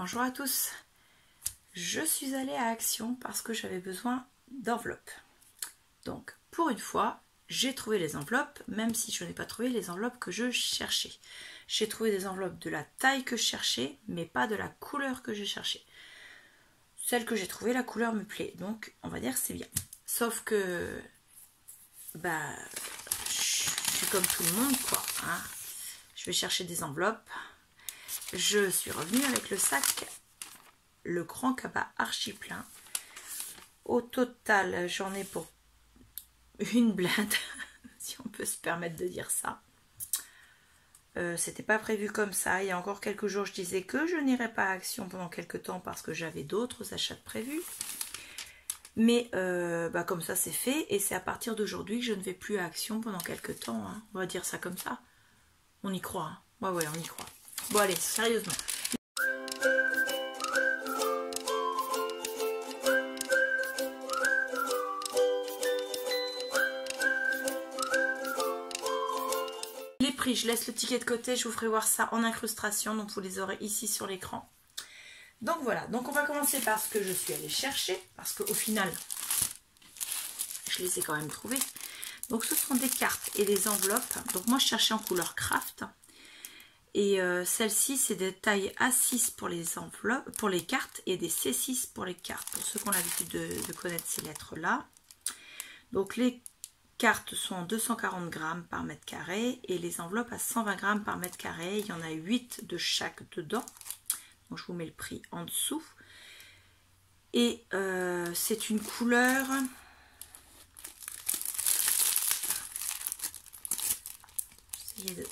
Bonjour à tous. Je suis allée à Action parce que j'avais besoin d'enveloppes. Donc, pour une fois, j'ai trouvé les enveloppes, même si je n'ai pas trouvé les enveloppes que je cherchais. J'ai trouvé des enveloppes de la taille que je cherchais, mais pas de la couleur que je cherchais. Celle que j'ai trouvée, la couleur me plaît, donc on va dire que c'est bien. Sauf que, je suis comme tout le monde, quoi. Hein. Je vais chercher des enveloppes. Je suis revenue avec le sac, le grand cabas archi plein. Au total, j'en ai pour une blinde, si on peut se permettre de dire ça. C'était pas prévu comme ça. Il y a encore quelques jours, je disais que je n'irais pas à Action pendant quelques temps parce que j'avais d'autres achats prévus. Mais comme ça, c'est fait. Et c'est à partir d'aujourd'hui que je ne vais plus à Action pendant quelques temps. Hein. On va dire ça comme ça. On y croit. Hein. Ouais, on y croit. Bon, allez, sérieusement. Les prix, je laisse le ticket de côté, je vous ferai voir ça en incrustation, donc vous les aurez ici sur l'écran. Donc voilà, donc on va commencer par ce que je suis allée chercher, parce qu'au final, je les ai quand même trouvées. Donc ce sont des cartes et des enveloppes. Donc moi je cherchais en couleur craft. Et celle-ci, c'est des tailles A6 pour les enveloppes, pour les cartes, et des C6 pour les cartes. Pour ceux qui ont l'habitude de connaître ces lettres-là. Donc les cartes sont en 240 grammes par mètre carré et les enveloppes à 120 grammes par mètre carré. Il y en a 8 de chaque dedans. Donc je vous mets le prix en dessous. Et c'est une couleur... J'essaie de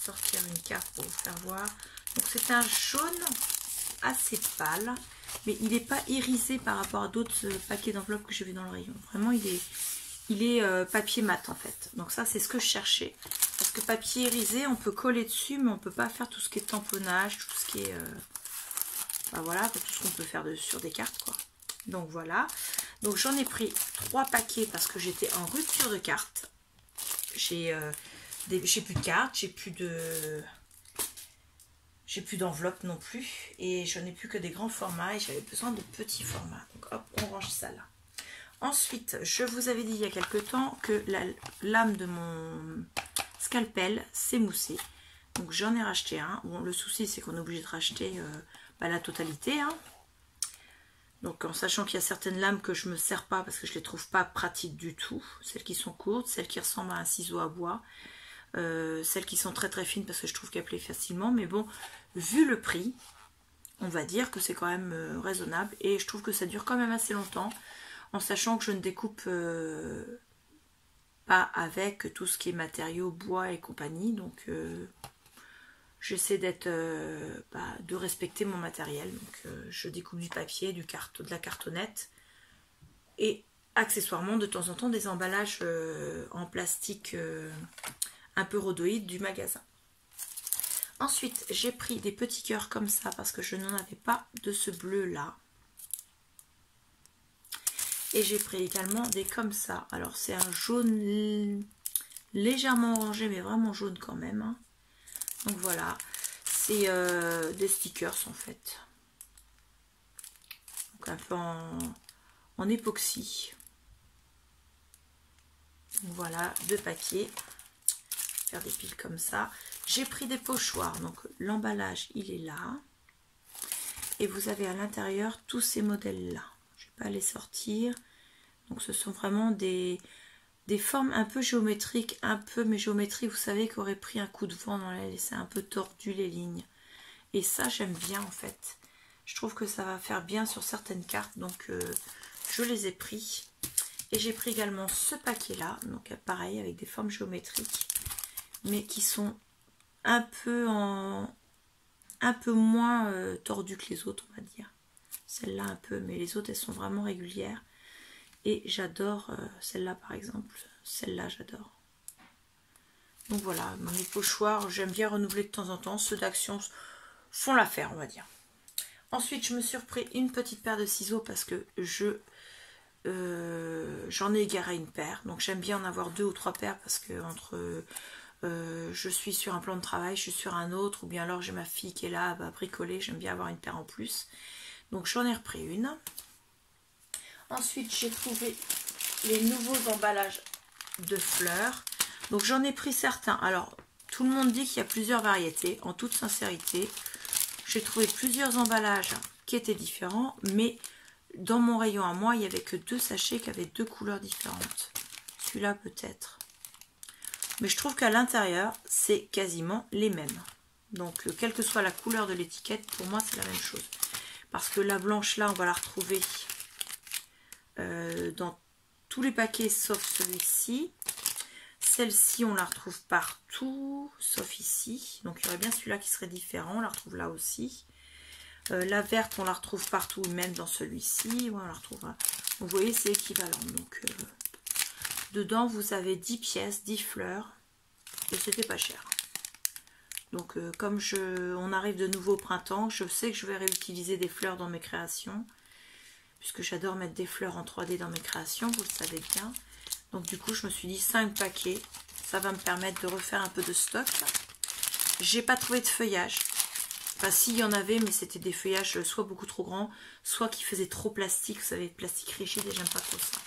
sortir une carte pour vous faire voir. Donc c'est un jaune assez pâle, mais il n'est pas irisé par rapport à d'autres paquets d'enveloppes que j'ai vu dans le rayon. Vraiment il est papier mat en fait. Donc ça c'est ce que je cherchais. Parce que papier irisé on peut coller dessus, mais on peut pas faire tout ce qui est tamponnage, tout ce qui est voilà, tout ce qu'on peut faire sur des cartes quoi. Donc voilà. Donc j'en ai pris 3 paquets parce que j'étais en rupture de cartes. J'ai plus de cartes, j'ai plus d'enveloppe non plus et je n'ai plus que des grands formats et j'avais besoin de petits formats. Donc hop, on range ça là. Ensuite, je vous avais dit il y a quelques temps que la lame de mon scalpel s'est moussée. Donc j'en ai racheté un. Bon, le souci c'est qu'on est obligé de racheter la totalité. Hein. Donc en sachant qu'il y a certaines lames que je ne me sers pas parce que je ne les trouve pas pratiques du tout. Celles qui sont courtes, celles qui ressemblent à un ciseau à bois. Celles qui sont très fines parce que je trouve qu'elles plaient facilement, mais bon, vu le prix, on va dire que c'est quand même raisonnable et je trouve que ça dure quand même assez longtemps en sachant que je ne découpe pas avec tout ce qui est matériaux, bois et compagnie, donc j'essaie de respecter mon matériel, donc je découpe du papier, de la cartonnette et accessoirement de temps en temps des emballages en plastique un peu rhodoïde du magasin. Ensuite, j'ai pris des petits cœurs comme ça parce que je n'en avais pas de ce bleu là. Et j'ai pris également des comme ça. Alors c'est un jaune légèrement orangé mais vraiment jaune quand même. Hein. Donc voilà, c'est des stickers en fait. Donc un peu en époxy. Donc voilà, 2 paquets. Faire des piles comme ça. J'ai pris des pochoirs, donc l'emballage il est là et vous avez à l'intérieur tous ces modèles là. Je vais pas les sortir. Donc ce sont vraiment des formes un peu géométriques, mais géométrie vous savez qui aurait pris un coup de vent dans les, c'est un peu tordu les lignes et ça j'aime bien en fait. Je trouve que ça va faire bien sur certaines cartes, donc je les ai pris. Et j'ai pris également ce paquet là, donc pareil avec des formes géométriques mais qui sont un peu moins tordues que les autres, on va dire. Celle-là un peu, mais les autres elles sont vraiment régulières. Et j'adore celle-là par exemple. Celle-là j'adore. Donc voilà, mes pochoirs, j'aime bien renouveler de temps en temps. Ceux d'Action font l'affaire, on va dire. Ensuite, je me suis repris une petite paire de ciseaux parce que j'en ai égaré une paire. Donc j'aime bien en avoir 2 ou 3 paires parce que entre je suis sur un plan de travail, je suis sur un autre, ou bien alors j'ai ma fille qui est là, elle va bricoler, j'aime bien avoir une paire en plus. Donc j'en ai repris une. Ensuite j'ai trouvé les nouveaux emballages de fleurs. Donc j'en ai pris certains. Alors tout le monde dit qu'il y a plusieurs variétés. En toute sincérité, j'ai trouvé plusieurs emballages qui étaient différents, mais dans mon rayon à moi, il n'y avait que 2 sachets qui avaient 2 couleurs différentes. Celui-là peut-être. Mais je trouve qu'à l'intérieur, c'est quasiment les mêmes. Donc quelle que soit la couleur de l'étiquette, pour moi c'est la même chose. Parce que la blanche là, on va la retrouver dans tous les paquets sauf celui-ci. Celle-ci, on la retrouve partout, sauf ici. Donc il y aurait bien celui-là qui serait différent, on la retrouve là aussi. La verte, on la retrouve partout, même dans celui-ci. Ouais, on la retrouve. Donc vous voyez, c'est équivalent. Donc dedans, vous avez 10 pièces, 10 fleurs. Et c'était pas cher. Donc comme on arrive de nouveau au printemps, je sais que je vais réutiliser des fleurs dans mes créations. Puisque j'adore mettre des fleurs en 3D dans mes créations, vous le savez bien. Donc du coup, je me suis dit 5 paquets. Ça va me permettre de refaire un peu de stock. J'ai pas trouvé de feuillage. Enfin, s'il y en avait, mais c'était des feuillages soit beaucoup trop grands, soit qui faisaient trop plastique. Vous savez, plastique rigide, et j'aime pas trop ça.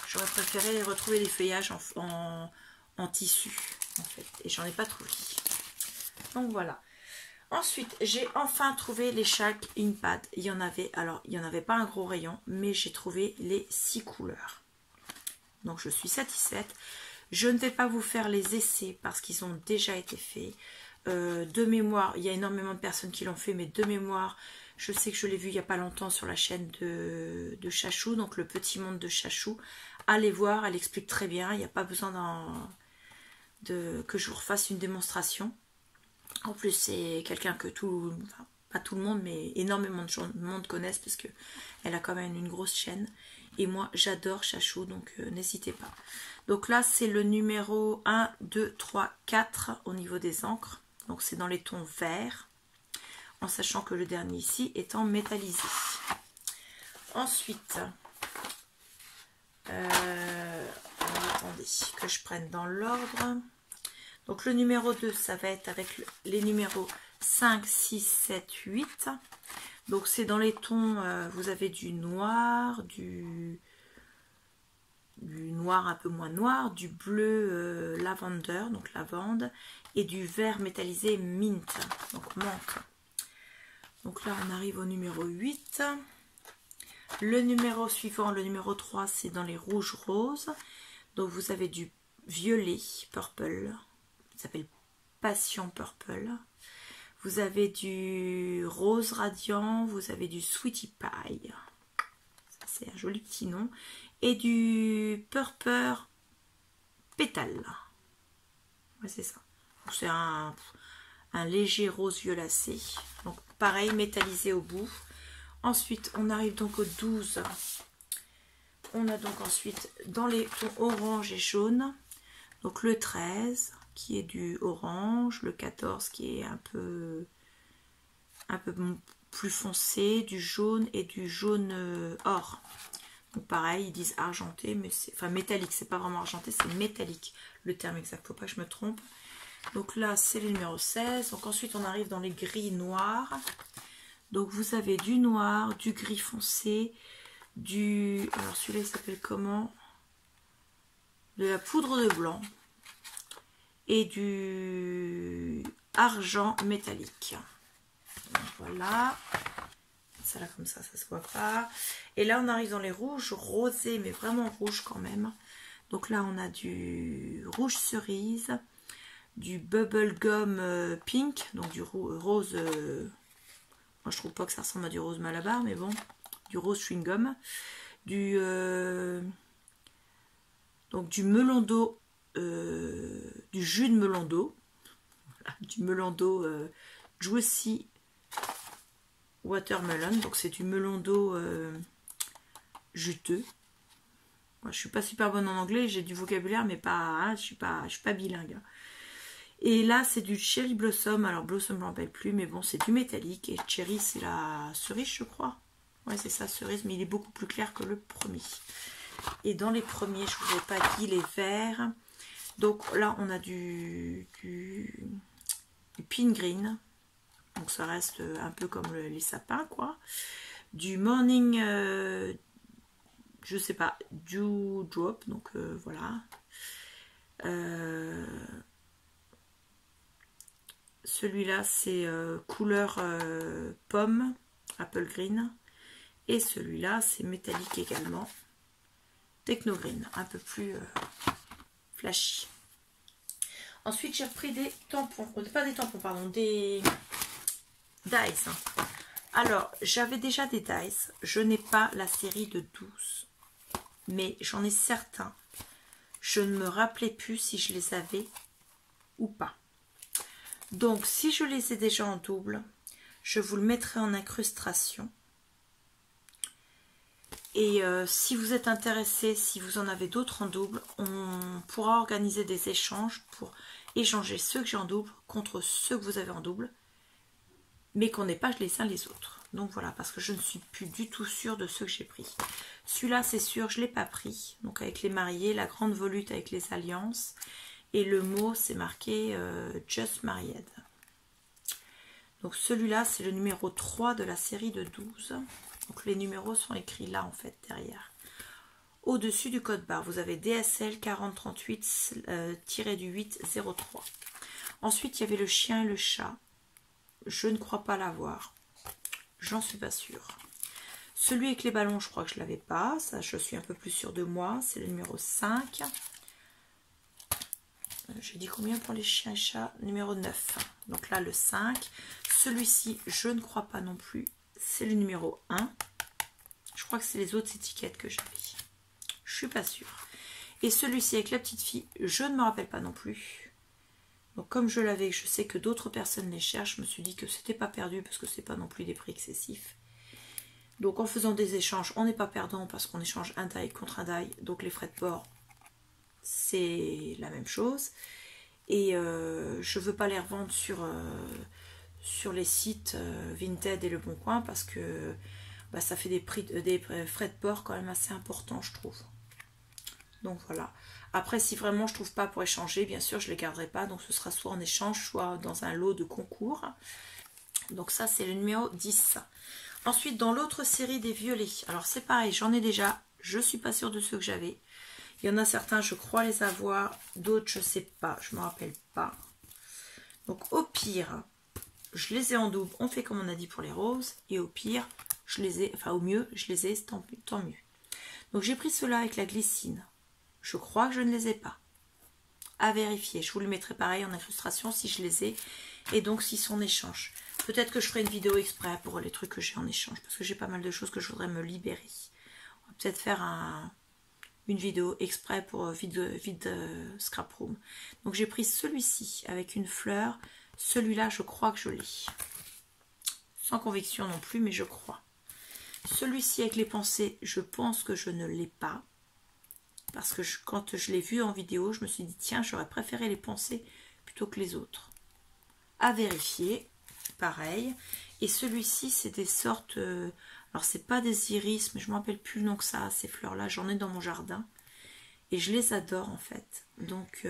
J'aurais préféré retrouver des feuillages en tissu, en fait. Et j'en ai pas trouvé. Donc voilà. Ensuite, j'ai enfin trouvé les Chalk Inkpad. Il y en avait, alors il n'y en avait pas un gros rayon, mais j'ai trouvé les 6 couleurs. Donc je suis satisfaite. Je ne vais pas vous faire les essais parce qu'ils ont déjà été faits. De mémoire, il y a énormément de personnes qui l'ont fait, mais de mémoire, je sais que je l'ai vu il n'y a pas longtemps sur la chaîne de Chachou, donc le petit monde de Chachou. Allez voir, elle explique très bien, il n'y a pas besoin que je vous refasse une démonstration. En plus, c'est quelqu'un que enfin, pas tout le monde, mais énormément de monde connaissent parce qu'elle a quand même une grosse chaîne. Et moi, j'adore Chachou, donc n'hésitez pas. Donc là, c'est le numéro 1, 2, 3, 4 au niveau des encres. Donc c'est dans les tons verts, en sachant que le dernier ici est en métallisé. Ensuite, attendez que je prenne dans l'ordre. Donc le numéro 2, ça va être avec les numéros 5, 6, 7, 8. Donc c'est dans les tons, vous avez du noir, du noir un peu moins noir, du bleu lavender, donc lavande, et du vert métallisé mint, donc menthe. Donc là on arrive au numéro 8. Le numéro suivant, le numéro 3, c'est dans les rouges roses. Donc vous avez du violet purple, ça s'appelle Passion Purple. Vous avez du rose radiant, vous avez du sweetie pie, ça c'est un joli petit nom, et du purple pétale. Ouais, c'est ça. C'est un léger rose violacé. Donc pareil, métallisé au bout. Ensuite, on arrive donc au 12. On a donc ensuite dans les tons orange et jaune. Donc le 13 qui est du orange, le 14 qui est un peu plus foncé, du jaune et du jaune or. Donc pareil, ils disent argenté, mais c'est enfin métallique, c'est pas vraiment argenté, c'est métallique le terme exact, faut pas que je me trompe. Donc là c'est le numéro 16. Donc ensuite on arrive dans les gris noirs. Donc vous avez du noir, du gris foncé, alors celui-là il s'appelle comment? De la poudre de blanc et du argent métallique. Donc voilà, ça là comme ça se voit pas. Et là on arrive dans les rouges rosés, mais vraiment rouges quand même. Donc là on a du rouge cerise, du bubblegum pink, donc du rose, moi je trouve pas que ça ressemble à du rose malabar, mais bon, du rose chewing gum, donc du melon d'eau, du jus de melon d'eau, voilà, du melon d'eau juicy watermelon, donc c'est du melon d'eau juteux. Moi, je suis pas super bonne en anglais, j'ai du vocabulaire, mais pas, hein, je suis pas bilingue. Et là, c'est du cherry blossom. Alors, blossom, je ne me rappelle plus, mais bon, c'est du métallique. Et cherry, c'est la cerise, je crois. Ouais, c'est ça, cerise, mais il est beaucoup plus clair que le premier. Et dans les premiers, je ne vous ai pas dit les verts. Donc là, on a du pin green. Donc ça reste un peu comme les sapins, quoi. Du morning, je sais pas, dew drop. Donc voilà. Celui-là, c'est couleur pomme, apple green. Et celui-là, c'est métallique également. Techno green, un peu plus flashy. Ensuite, j'ai repris des tampons. Pas des tampons, pardon, des dies. Alors, j'avais déjà des dies. Je n'ai pas la série de 12. Mais j'en ai certains. Je ne me rappelais plus si je les avais ou pas. Donc, si je les ai déjà en double, je vous le mettrai en incrustation. Et si vous êtes intéressé, si vous en avez d'autres en double, on pourra organiser des échanges pour échanger ceux que j'ai en double contre ceux que vous avez en double, mais qu'on n'ait pas les uns les autres. Donc voilà, parce que je ne suis plus du tout sûre de ceux que j'ai pris. Celui-là, c'est sûr, je ne l'ai pas pris. Donc avec les mariés, la grande volute avec les alliances. Et le mot, c'est marqué Just Married. Donc celui-là, c'est le numéro 3 de la série de 12. Donc les numéros sont écrits là en fait derrière. Au-dessus du code barre, vous avez DSL 4038-803. Ensuite, il y avait le chien et le chat. Je ne crois pas l'avoir. J'en suis pas sûre. Celui avec les ballons, je crois que je ne l'avais pas. Ça, je suis un peu plus sûre de moi. C'est le numéro 5. J'ai dit combien pour les chiens et chats? Numéro 9. Donc là, le 5. Celui-ci, je ne crois pas non plus. C'est le numéro 1. Je crois que c'est les autres étiquettes que j'avais. Je suis pas sûre. Et celui-ci avec la petite fille, je ne me rappelle pas non plus. Donc comme je l'avais, je sais que d'autres personnes les cherchent, je me suis dit que c'était pas perdu parce que c'est pas non plus des prix excessifs. Donc en faisant des échanges, on n'est pas perdant parce qu'on échange un die contre un die. Donc les frais de port, c'est la même chose. Et je veux pas les revendre sur les sites Vinted et Le Bon Coin parce que bah, ça fait des frais de port quand même assez importants, je trouve. Donc voilà. Après, si vraiment je trouve pas pour échanger, bien sûr, je les garderai pas. Donc ce sera soit en échange, soit dans un lot de concours. Donc ça, c'est le numéro 10. Ensuite, dans l'autre série des violets. Alors c'est pareil, j'en ai déjà. Je suis pas sûre de ceux que j'avais. Il y en a certains, je crois les avoir. D'autres, je sais pas. Je me rappelle pas. Donc au pire, je les ai en double. On fait comme on a dit pour les roses. Et au pire, je les ai, enfin au mieux, je les ai, tant mieux. Donc j'ai pris ceux-là avec la glycine. Je crois que je ne les ai pas. À vérifier. Je vous le mettrai pareil en incrustation si je les ai. Et donc s'ils sont en échange. Peut-être que je ferai une vidéo exprès pour les trucs que j'ai en échange. Parce que j'ai pas mal de choses que je voudrais me libérer. On va peut-être faire une vidéo exprès pour vide scrap room. Donc j'ai pris celui-ci avec une fleur. Celui-là, je crois que je l'ai. Sans conviction non plus, mais je crois. Celui-ci avec les pensées, je pense que je ne l'ai pas. Parce que quand je l'ai vu en vidéo, je me suis dit, tiens, j'aurais préféré les pensées plutôt que les autres. À vérifier, pareil. Et celui-ci, c'est des sortes... alors, c'est pas des iris, mais je ne me rappelle plus le nom que ça, ces fleurs-là. J'en ai dans mon jardin. Et je les adore, en fait. Donc,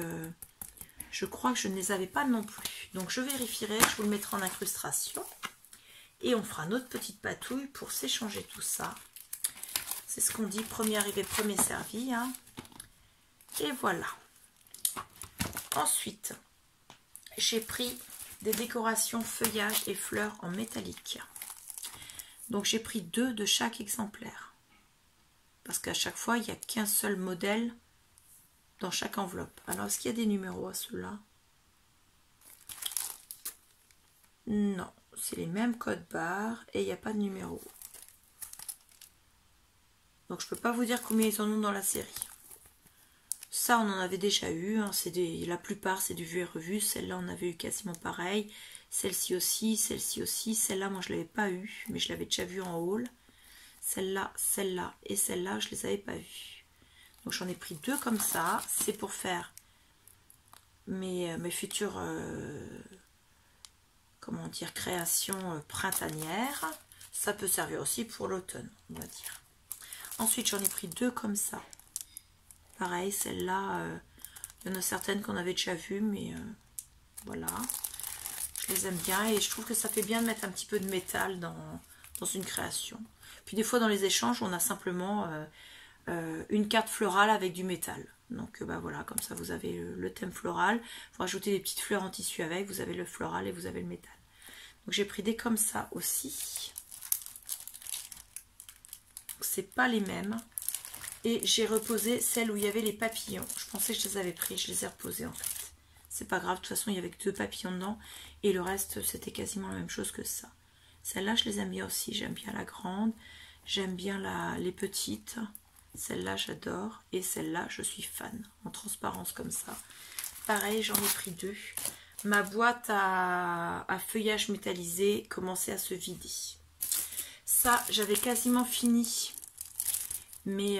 je crois que je ne les avais pas non plus. Donc, je vérifierai, je vous le mettrai en incrustation. Et on fera notre petite patouille pour s'échanger tout ça. C'est ce qu'on dit, premier arrivé, premier servi. Hein. Et voilà. Ensuite, j'ai pris des décorations feuillage et fleurs en métallique. Donc j'ai pris 2 de chaque exemplaire. Parce qu'à chaque fois, il n'y a qu'un seul modèle dans chaque enveloppe. Alors, est-ce qu'il y a des numéros à ceux-là? Non, c'est les mêmes codes barres et il n'y a pas de numéro. Donc je ne peux pas vous dire combien ils en ont dans la série. Ça, on en avait déjà eu. Hein, la plupart, c'est du vu et revu. Celle-là, on avait eu quasiment pareil. Celle-ci aussi, celle-ci aussi. Celle-là, moi, je ne l'avais pas eu, mais je l'avais déjà vue en haul. Celle-là et celle-là, je ne les avais pas vues. Donc, j'en ai pris 2 comme ça. C'est pour faire mes futures comment dire, créations printanières. Ça peut servir aussi pour l'automne, on va dire. Ensuite, j'en ai pris 2 comme ça. Pareil, celle-là, Il y en a certaines qu'on avait déjà vues, mais voilà. Je les aime bien et je trouve que ça fait bien de mettre un petit peu de métal dans une création. Puis des fois dans les échanges, on a simplement une carte florale avec du métal. Donc bah voilà, comme ça vous avez le thème floral. Vous rajoutez des petites fleurs en tissu avec, vous avez le floral et vous avez le métal. Donc j'ai pris des comme ça aussi. C'est pas les mêmes. Et j'ai reposé celles où il y avait les papillons. Je pensais que je les avais pris, je les ai reposés en fait. C'est pas grave, de toute façon il y avait que 2 papillons dedans. Et le reste c'était quasiment la même chose que ça. Celles-là je les aime bien aussi. J'aime bien la grande. J'aime bien les petites. Celle-là j'adore. Et celle-là je suis fan. En transparence comme ça. Pareil, j'en ai pris 2. Ma boîte à feuillage métallisé commençait à se vider. Ça, j'avais quasiment fini mes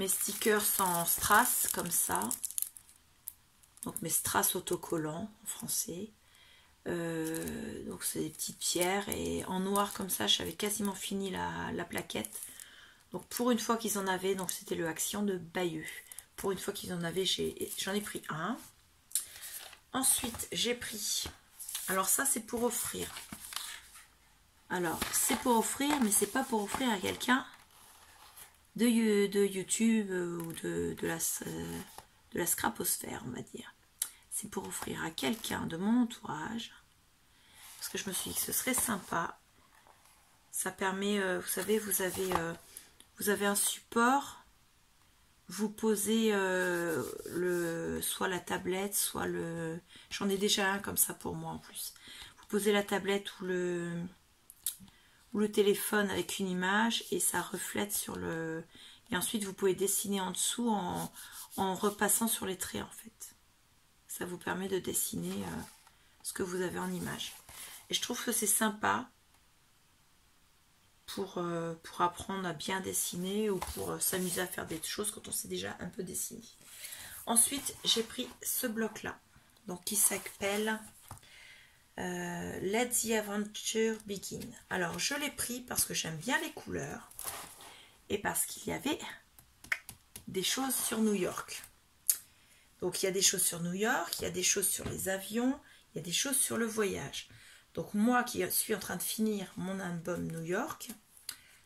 stickers en strass, comme ça. Donc mes strass autocollants en français. Donc c'est des petites pierres. Et en noir comme ça, j'avais quasiment fini la plaquette. Donc pour une fois qu'ils en avaient, donc c'était le Action de Bayeux. Pour une fois qu'ils en avaient, j'en ai pris un. Ensuite, j'ai pris... Alors ça, c'est pour offrir. Alors, c'est pour offrir, mais c'est pas pour offrir à quelqu'un de YouTube ou de la scraposphère, on va dire. C'est pour offrir à quelqu'un de mon entourage. Parce que je me suis dit que ce serait sympa. Ça permet, vous savez, vous avez un support. Vous posez soit la tablette, soit le... J'en ai déjà un comme ça pour moi en plus. Vous posez la tablette ou le téléphone avec une image et ça reflète sur le... Et ensuite vous pouvez dessiner en dessous en repassant sur les traits en fait. Ça vous permet de dessiner ce que vous avez en image. Et je trouve que c'est sympa pour apprendre à bien dessiner ou pour s'amuser à faire des choses quand on sait déjà un peu dessiner. Ensuite, j'ai pris ce bloc-là, donc qui s'appelle Let the Adventure Begin. Alors, je l'ai pris parce que j'aime bien les couleurs et parce qu'il y avait des choses sur New York. Donc, il y a des choses sur New York, il y a des choses sur les avions, il y a des choses sur le voyage. Donc, moi qui suis en train de finir mon album New York,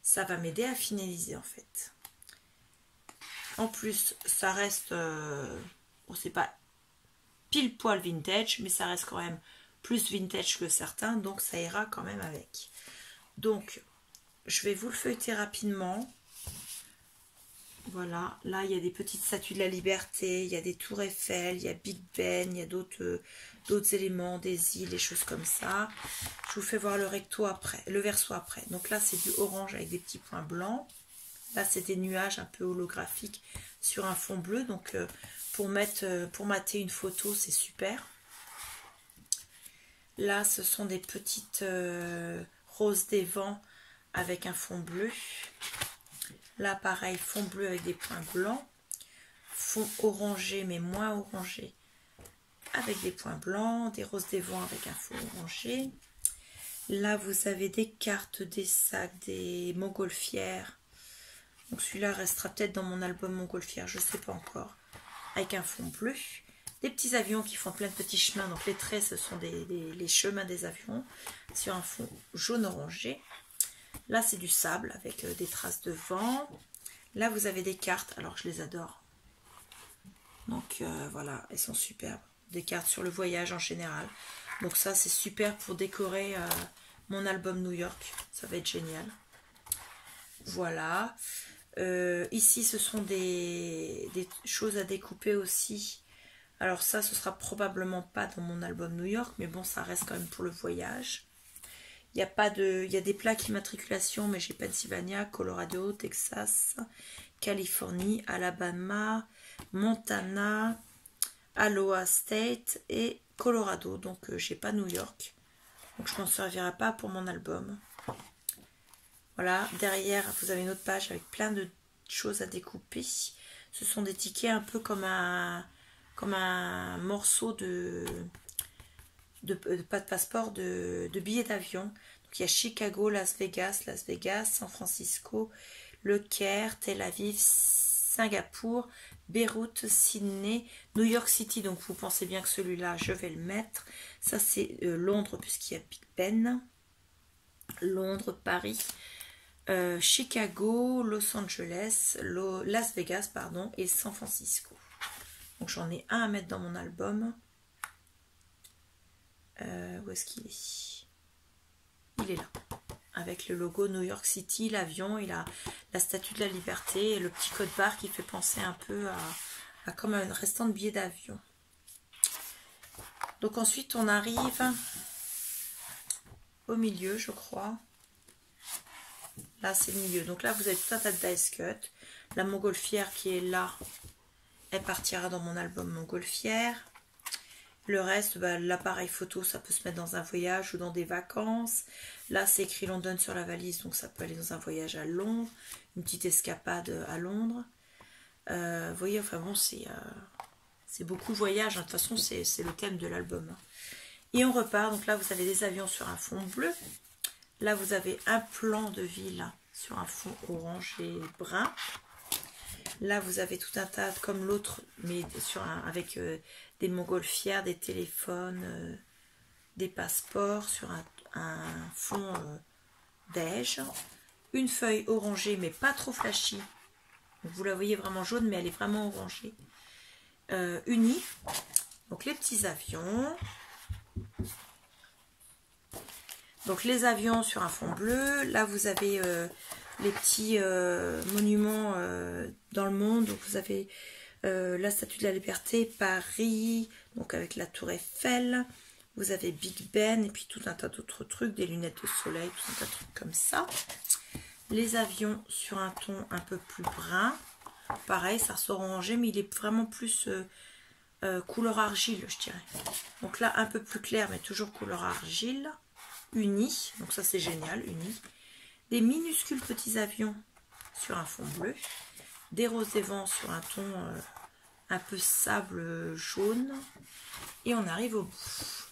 ça va m'aider à finaliser en fait. En plus, ça reste, bon, c'est pas pile poil vintage, mais ça reste quand même plus vintage que certains, donc ça ira quand même avec. Donc, je vais vous le feuilleter rapidement. Voilà, là il y a des petites statues de la liberté, il y a des tours Eiffel, il y a Big Ben, il y a d'autres éléments, des îles, des choses comme ça. Je vous fais voir le recto après, le verso après. Donc là c'est du orange avec des petits points blancs. Là c'est des nuages un peu holographiques sur un fond bleu. Donc pour mater une photo c'est super. Là ce sont des petites roses des vents avec un fond bleu. Là, pareil, fond bleu avec des points blancs. Fond orangé, mais moins orangé, avec des points blancs. Des roses des vents avec un fond orangé. Là, vous avez des cartes, des sacs, des montgolfières. Donc, celui-là restera peut-être dans mon album montgolfière, je ne sais pas encore. Avec un fond bleu. Des petits avions qui font plein de petits chemins. Donc, les traits, ce sont les chemins des avions. Sur un fond jaune-orangé. Là, c'est du sable avec des traces de vent. Là, vous avez des cartes. Alors, je les adore. Donc, voilà, elles sont superbes. Des cartes sur le voyage en général. Donc, ça, c'est super pour décorer mon album New York. Ça va être génial. Voilà. Ici, ce sont des choses à découper aussi. Alors, ça, ce sera probablement pas dans mon album New York. Mais bon, ça reste quand même pour le voyage. Il y a des plaques immatriculation, mais j'ai Pennsylvania, Colorado, Texas, Californie, Alabama, Montana, Iowa State et Colorado. Donc, j'ai pas New York. Donc, je m'en servirai pas pour mon album. Voilà. Derrière, vous avez une autre page avec plein de choses à découper. Ce sont des tickets un peu comme un morceau pas de passeport, de billets d'avion. Donc il y a Chicago, Las Vegas, San Francisco, Le Caire, Tel Aviv, Singapour, Beyrouth, Sydney, New York City. Donc vous pensez bien que celui-là, je vais le mettre. Ça c'est Londres puisqu'il y a Big Ben. Londres, Paris, Chicago, Los Angeles, Las Vegas, pardon, et San Francisco. Donc j'en ai un à mettre dans mon album. Où est-ce qu'il est? Il est là. Avec le logo New York City, l'avion, il a la statue de la liberté et le petit code barre qui fait penser un peu à comme un restant de billet d'avion. Donc ensuite on arrive au milieu, je crois. Là c'est le milieu. Donc là vous avez tout un tas de dice cut. La montgolfière qui est là, elle partira dans mon album montgolfière. Le reste, bah, l'appareil photo, ça peut se mettre dans un voyage ou dans des vacances. Là, c'est écrit London sur la valise, donc ça peut aller dans un voyage à Londres, une petite escapade à Londres. Vous voyez, enfin bon, c'est beaucoup voyage. De toute façon, c'est le thème de l'album. Et on repart. Donc là, vous avez des avions sur un fond bleu. Là, vous avez un plan de ville sur un fond orange et brun. Là, vous avez tout un tas, comme l'autre, mais avec des montgolfières, des téléphones, des passeports sur un fond beige. Une feuille orangée, mais pas trop flashy. Donc, vous la voyez vraiment jaune, mais elle est vraiment orangée. Unie. Donc, les petits avions. Donc, les avions sur un fond bleu. Là, vous avez les petits monuments dans le monde. Donc, vous avez la Statue de la Liberté, Paris, donc avec la Tour Eiffel. Vous avez Big Ben et puis tout un tas d'autres trucs, des lunettes de soleil, tout un tas de trucs comme ça. Les avions sur un ton un peu plus brun. Pareil, ça ressort orangé, mais il est vraiment plus couleur argile, je dirais. Donc là, un peu plus clair, mais toujours couleur argile. Uni, donc ça c'est génial, uni. Des minuscules petits avions sur un fond bleu. Des roses des vents sur un ton un peu sable jaune. Et on arrive au bout.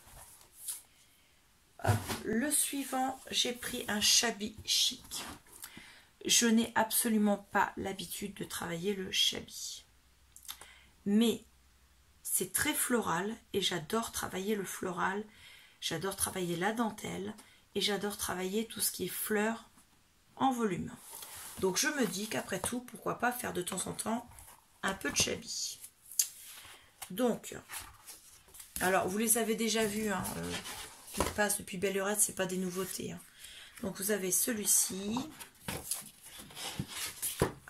Hop, le suivant, j'ai pris un shabby chic. Je n'ai absolument pas l'habitude de travailler le shabby. Mais c'est très floral et j'adore travailler le floral. J'adore travailler la dentelle et j'adore travailler tout ce qui est fleurs en volume. Donc je me dis qu'après tout, pourquoi pas faire de temps en temps un peu de shabby. Donc, alors vous les avez déjà vus, hein, qui passent depuis belle lurette, c'est pas des nouveautés. Hein. Donc vous avez celui-ci.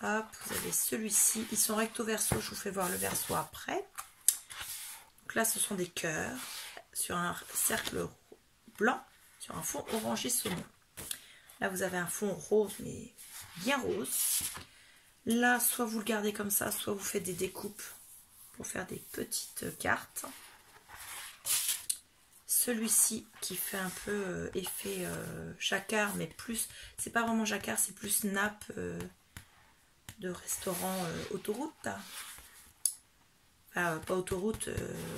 Hop, vous avez celui-ci. Ils sont recto verso, je vous fais voir le verso après. Donc là, ce sont des cœurs sur un cercle blanc, sur un fond orangé saumon. Là, vous avez un fond rose, mais bien rose. Là, soit vous le gardez comme ça, soit vous faites des découpes pour faire des petites cartes. Celui-ci qui fait un peu effet jacquard, mais plus, c'est pas vraiment jacquard, c'est plus nappe de restaurant autoroute. Pas autoroute,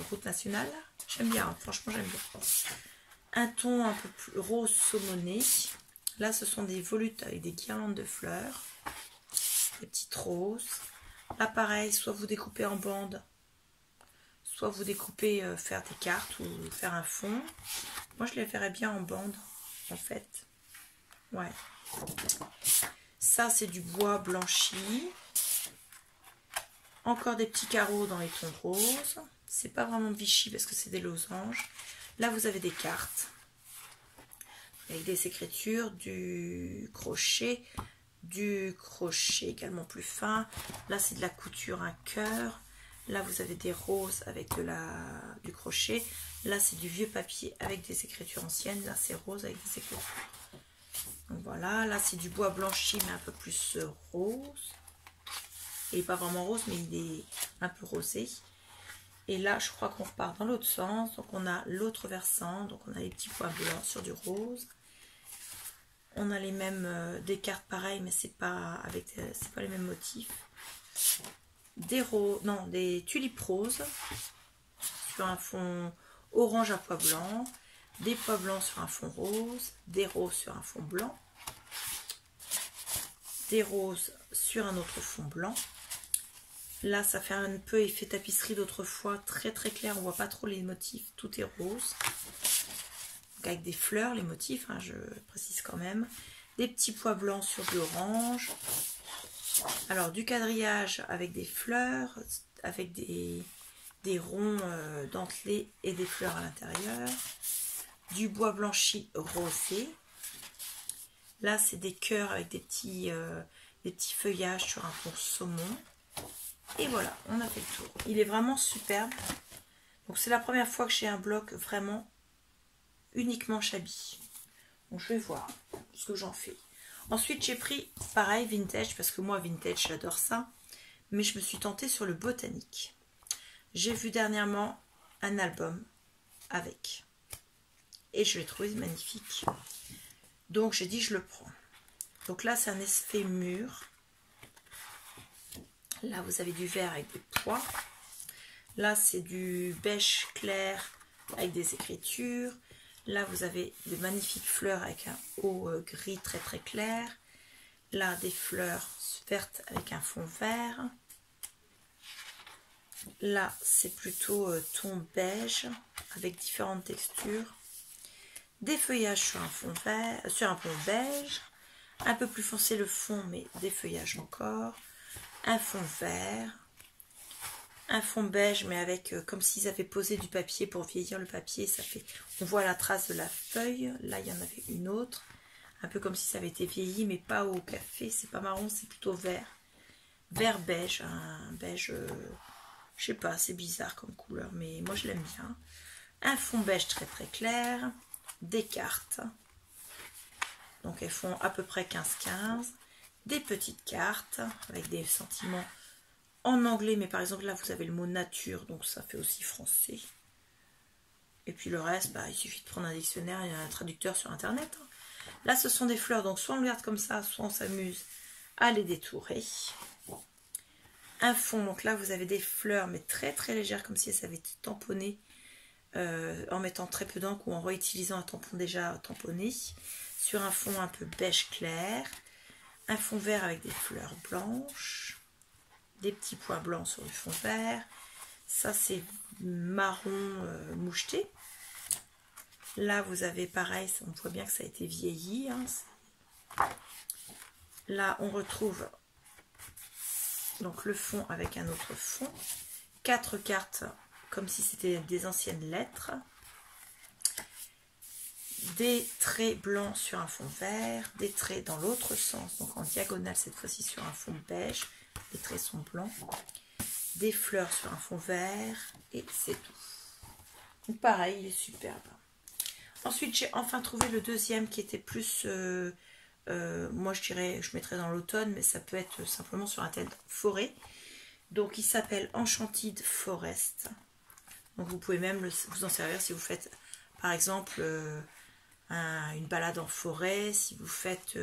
route nationale. J'aime bien, hein, franchement j'aime bien. Un ton un peu plus rose saumoné. Là, ce sont des volutes avec des guirlandes de fleurs. Des petites roses. Là, pareil, soit vous découpez en bandes, soit vous découpez, faire des cartes ou faire un fond. Moi, je les ferais bien en bande, en fait. Ouais. Ça, c'est du bois blanchi. Encore des petits carreaux dans les tons roses. C'est pas vraiment Vichy parce que c'est des losanges. Là, vous avez des cartes. Avec des écritures, du crochet également plus fin. Là, c'est de la couture, un cœur. Là, vous avez des roses avec du crochet. Là, c'est du vieux papier avec des écritures anciennes. Là, c'est rose avec des écritures. Donc voilà, là, c'est du bois blanchi, mais un peu plus rose. Il n'est pas vraiment rose, mais il est un peu rosé. Et là, je crois qu'on repart dans l'autre sens. Donc, on a l'autre versant. Donc, on a les petits points blancs sur du rose. On a les mêmes, des cartes pareilles, mais c'est pas les mêmes motifs. Des tulipes roses sur un fond orange à pois blanc. Des pois blancs sur un fond rose. Des roses sur un fond blanc. Des roses sur un autre fond blanc. Là, ça fait un peu effet tapisserie d'autrefois, très très clair, on voit pas trop les motifs, tout est rose. Donc avec des fleurs, les motifs, hein, je précise quand même. Des petits pois blancs sur de l'orange. Alors du quadrillage avec des fleurs, avec des ronds dentelés et des fleurs à l'intérieur. Du bois blanchi rosé. Là, c'est des cœurs avec des petits feuillages sur un fond saumon. Et voilà, on a fait le tour. Il est vraiment superbe. Donc c'est la première fois que j'ai un bloc vraiment uniquement Chabi. Donc je vais voir ce que j'en fais. Ensuite j'ai pris pareil vintage, parce que moi vintage j'adore ça. Mais je me suis tentée sur le botanique. J'ai vu dernièrement un album avec. Et je l'ai trouvé magnifique. Donc j'ai dit je le prends. Donc là c'est un effet mûr. Là, vous avez du vert avec des pois. Là, c'est du beige clair avec des écritures. Là, vous avez de magnifiques fleurs avec un haut gris très très clair. Là, des fleurs vertes avec un fond vert. Là, c'est plutôt ton beige avec différentes textures. Des feuillages sur un fond vert, sur un fond beige. Un peu plus foncé le fond, mais des feuillages encore. Un fond vert, un fond beige, mais avec comme s'ils avaient posé du papier pour vieillir le papier. Ça fait, on voit la trace de la feuille. Là, il y en avait une autre, un peu comme si ça avait été vieilli, mais pas au café. C'est pas marron, c'est plutôt vert, vert beige, un beige, je sais pas, c'est bizarre comme couleur, mais moi je l'aime bien. Un fond beige très très clair, des cartes, donc elles font à peu près 15-15. Des petites cartes avec des sentiments en anglais, mais par exemple là vous avez le mot nature, donc ça fait aussi français. Et puis le reste, bah, il suffit de prendre un dictionnaire et un traducteur sur internet. Là ce sont des fleurs, donc soit on les garde comme ça, soit on s'amuse à les détourer. Un fond, donc là vous avez des fleurs mais très très légères, comme si elles avaient été tamponnées en mettant très peu d'encre ou en réutilisant un tampon déjà tamponné. Sur un fond un peu beige clair. Un fond vert avec des fleurs blanches, des petits pois blancs sur le fond vert. Ça c'est marron moucheté. Là vous avez pareil, on voit bien que ça a été vieilli. Hein. Là on retrouve donc le fond avec un autre fond. 4 cartes comme si c'était des anciennes lettres. Des traits blancs sur un fond vert, des traits dans l'autre sens, donc en diagonale cette fois-ci sur un fond beige, les traits sont blancs, des fleurs sur un fond vert, et c'est tout. Donc pareil, il est superbe. Ensuite, j'ai enfin trouvé le deuxième qui était plus, moi je dirais, je mettrais dans l'automne, mais ça peut être simplement sur un thème forêt. Donc il s'appelle Enchanted Forest. Donc vous pouvez même vous en servir si vous faites, par exemple, une balade en forêt, si vous faites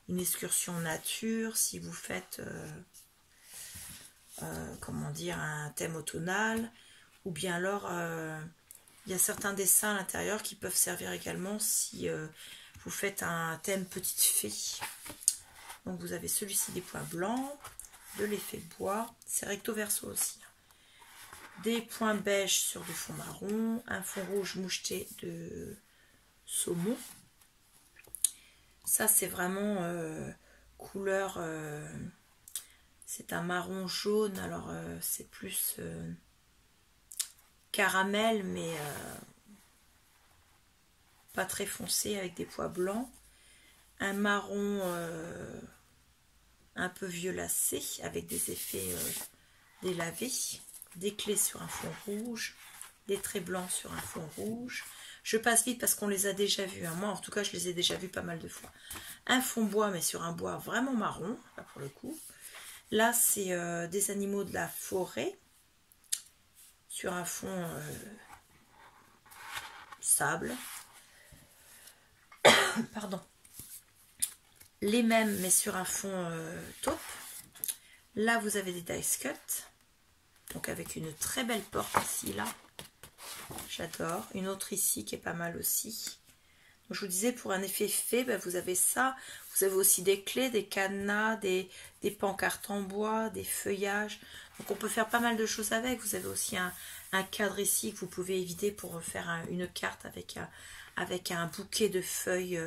une excursion nature, si vous faites comment dire, un thème automnal, ou bien alors il y a certains dessins à l'intérieur qui peuvent servir également si vous faites un thème petite fée. Donc vous avez celui-ci des points blancs, de l'effet bois, c'est recto verso aussi. Des points beiges sur du fond marron, un fond rouge moucheté de saumon. Ça c'est vraiment couleur, c'est un marron jaune, alors c'est plus caramel, mais pas très foncé, avec des pois blancs. Un marron un peu violacé avec des effets délavés. Des clés sur un fond rouge, des traits blancs sur un fond rouge. Je passe vite parce qu'on les a déjà vus. Hein. Moi, en tout cas, je les ai déjà vus pas mal de fois. Un fond bois, mais sur un bois vraiment marron, là pour le coup. Là, c'est des animaux de la forêt. Sur un fond sable. Pardon. Les mêmes, mais sur un fond taupe. Là, vous avez des dice cut. Donc avec une très belle porte ici, là. J'adore. Une autre ici qui est pas mal aussi. Donc, je vous disais, pour un effet fait, ben, vous avez ça. Vous avez aussi des clés, des cadenas, des pancartes en bois, des feuillages. Donc on peut faire pas mal de choses avec. Vous avez aussi un cadre ici que vous pouvez éviter pour faire une carte avec un bouquet de feuilles,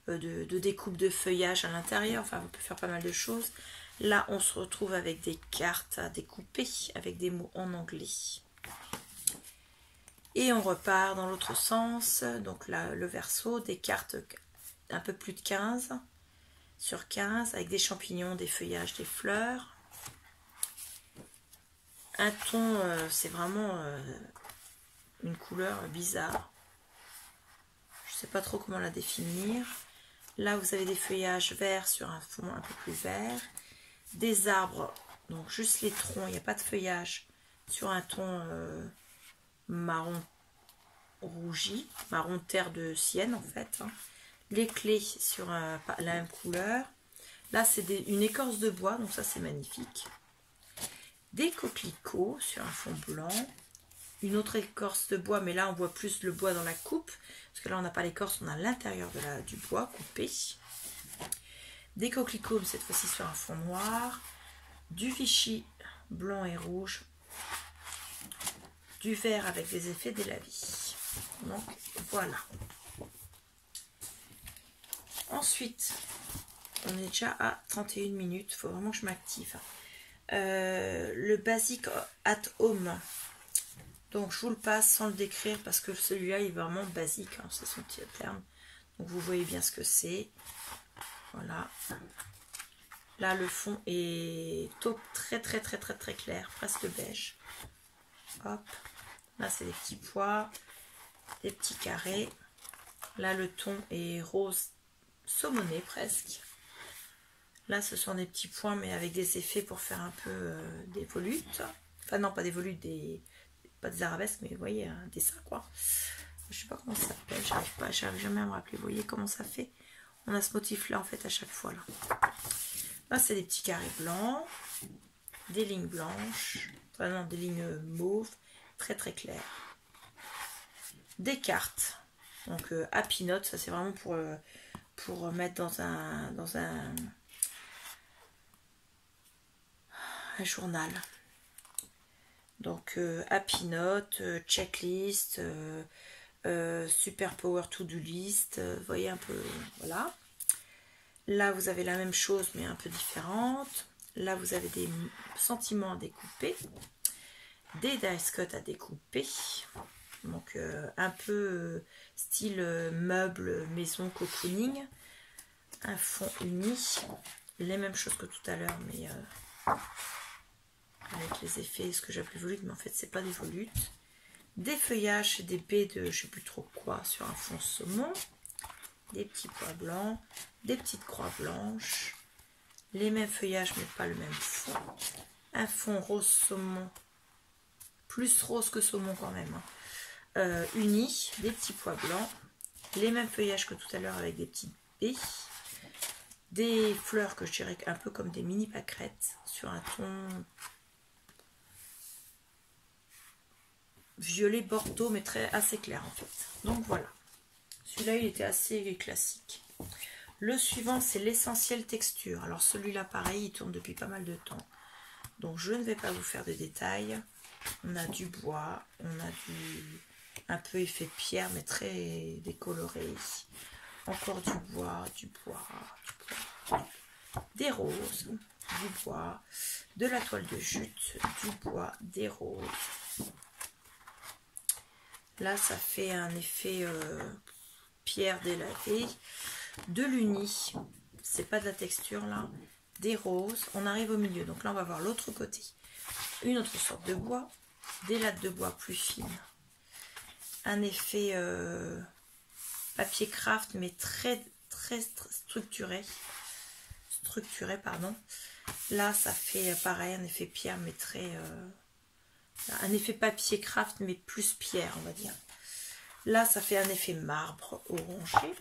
de découpe de feuillage à l'intérieur. Enfin, vous pouvez faire pas mal de choses. Là, on se retrouve avec des cartes à découper avec des mots en anglais. Et on repart dans l'autre sens. Donc là, le verso, des cartes un peu plus de 15 sur 15 avec des champignons, des feuillages, des fleurs. Un ton, c'est vraiment une couleur bizarre. Je ne sais pas trop comment la définir. Là, vous avez des feuillages verts sur un fond un peu plus vert. Des arbres, donc juste les troncs, il n'y a pas de feuillage, sur un ton marron rougi, marron terre de sienne en fait. Hein. Les clés sur la même couleur. Là, c'est une écorce de bois, donc ça c'est magnifique. Des coquelicots sur un fond blanc. Une autre écorce de bois, mais là on voit plus le bois dans la coupe, parce que là on n'a pas l'écorce, on a l'intérieur du bois coupé. Des coquelicots, cette fois-ci sur un fond noir. Du Vichy blanc et rouge. Du vert avec des effets d'élavis. Donc voilà. Ensuite, on est déjà à 31 minutes. Il faut vraiment que je m'active. Le Basic at Home. Donc je vous le passe sans le décrire parce que celui-là il est vraiment basique. Hein, c'est son petit terme. Donc vous voyez bien ce que c'est. Voilà. Là le fond est taupe très clair. Presque beige. Hop. Là c'est des petits pois. Des petits carrés. Là le ton est rose saumoné presque. Là ce sont des petits points mais avec des effets pour faire un peu des volutes. Enfin non pas des volutes, pas des arabesques mais vous voyez un dessin quoi. Je sais pas comment ça s'appelle, j'arrive jamais à me rappeler. Vous voyez comment ça fait. On a ce motif là en fait à chaque fois là. Là c'est des petits carrés blancs, des lignes blanches, enfin non des lignes mauves, très claires. Des cartes. Donc Happy Note, ça c'est vraiment pour mettre dans un journal. Donc Happy Note, checklist, super power to do list, vous voyez un peu, voilà. Là vous avez la même chose mais un peu différente. Là vous avez des sentiments à découper, des dice cut à découper. Donc un peu style meuble, maison, cocooning. Un fond uni. Les mêmes choses que tout à l'heure, mais avec les effets, ce que j'appelle volutes, mais en fait c'est pas des volutes. Des feuillages et des baies de je sais plus trop quoi sur un fond saumon. Des petits pois blancs. Des petites croix blanches. Les mêmes feuillages mais pas le même fond. Un fond rose saumon. Plus rose que saumon quand même. Hein. Uni, des petits pois blancs, les mêmes feuillages que tout à l'heure avec des petites baies, des fleurs que je dirais un peu comme des mini pâquerettes sur un ton violet bordeaux mais assez clair en fait. Donc voilà, celui-là il était assez classique. Le suivant c'est l'essentiel texture. Alors celui-là pareil il tourne depuis pas mal de temps, donc je ne vais pas vous faire de détails. On a du bois, on a un peu effet pierre mais très décoloré. Encore du bois, des roses, du bois, de la toile de jute, du bois, des roses. Là ça fait un effet pierre délavée, de l'uni, c'est pas de la texture là, des roses. On arrive au milieu, donc là on va voir l'autre côté. Une autre sorte de bois, des lattes de bois plus fines. Un effet papier craft mais très structuré pardon. Là ça fait pareil un effet pierre mais très un effet papier craft mais plus pierre on va dire. Là ça fait un effet marbre orangé,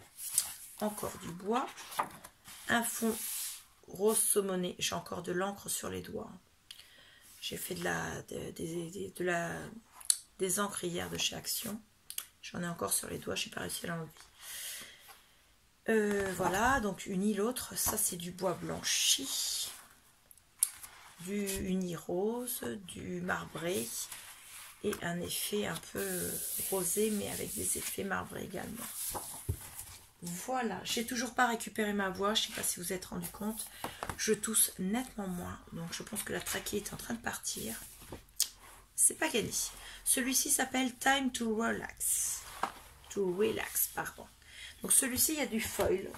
encore du bois, un fond rose saumoné. J'ai encore de l'encre sur les doigts, j'ai fait des encres hier de chez Action. J'en ai encore sur les doigts, je n'ai pas réussi à l'enlever. Voilà, donc uni l'autre. Ça, c'est du bois blanchi. du uni rose, du marbré et un effet un peu rosé mais avec des effets marbrés également. Voilà, j'ai toujours pas récupéré ma voix, je sais pas si vous êtes rendu compte, je tousse nettement moins, donc je pense que la trachée est en train de partir. C'est pas gagné. Celui-ci s'appelle Time to Relax. To Relax, pardon. Donc celui-ci, il y a du foil.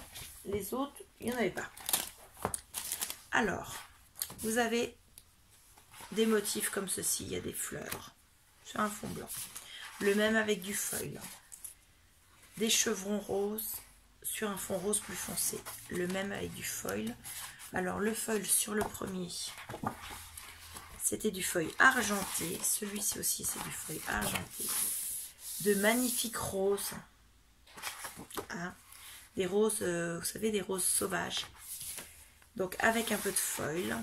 Les autres, il n'y en avait pas. Alors, vous avez des motifs comme ceci. Il y a des fleurs sur un fond blanc. Le même avec du foil. Des chevrons roses sur un fond rose plus foncé. Le même avec du foil. Alors, le foil sur le premier, c'était du foil argenté. Celui-ci aussi, c'est du foil argenté. De magnifiques roses. Hein, des roses, vous savez, des roses sauvages. Donc avec un peu de foil,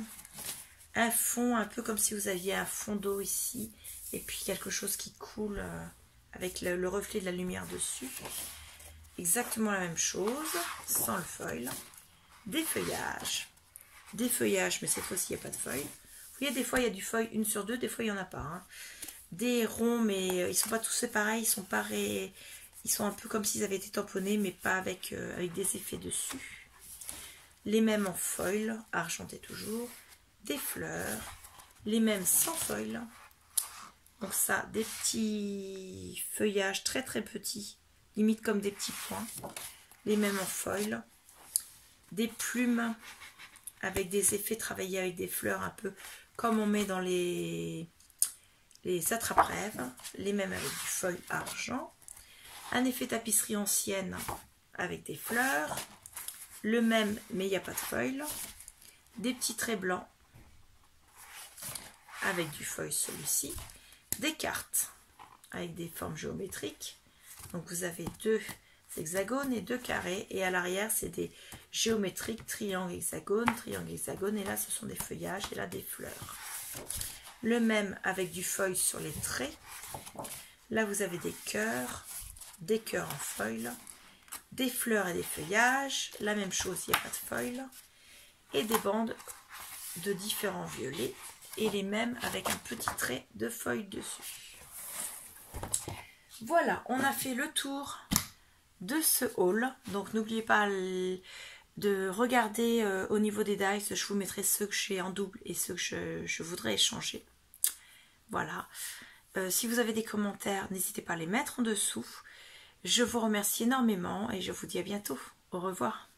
un fond un peu comme si vous aviez un fond d'eau ici, et puis quelque chose qui coule avec le reflet de la lumière dessus. Exactement la même chose, sans le foil. Des feuillages, mais cette fois-ci il n'y a pas de foil. Vous voyez, des fois il y a du foil, une sur deux, des fois il n'y en a pas. Hein. Des ronds, mais ils ne sont pas tous pareils, ils sont pas ils sont un peu comme s'ils avaient été tamponnés, mais pas avec, avec des effets dessus. Les mêmes en foil, argenté toujours. Des fleurs. Les mêmes sans foil. Donc ça, des petits feuillages très très petits. Limite comme des petits points. Les mêmes en foil. Des plumes avec des effets travaillés avec des fleurs un peu comme on met dans les attrape-rêves. Les mêmes avec du foil argent. Un effet tapisserie ancienne avec des fleurs. Le même, mais il n'y a pas de foil. Des petits traits blancs avec du foil celui-ci. Des cartes avec des formes géométriques. Donc vous avez 2 hexagones et 2 carrés. Et à l'arrière, c'est des géométriques, triangle, hexagone. Et là, ce sont des feuillages et là, des fleurs. Le même avec du foil sur les traits. Là, vous avez des cœurs en foil. Des fleurs et des feuillages, la même chose, il n'y a pas de foil, et des bandes de différents violets, et les mêmes avec un petit trait de foil dessus. Voilà, on a fait le tour de ce haul, donc n'oubliez pas de regarder au niveau des dies, je vous mettrai ceux que j'ai en double et ceux que je voudrais échanger. Voilà, si vous avez des commentaires, n'hésitez pas à les mettre en dessous. Je vous remercie énormément et je vous dis à bientôt. Au revoir.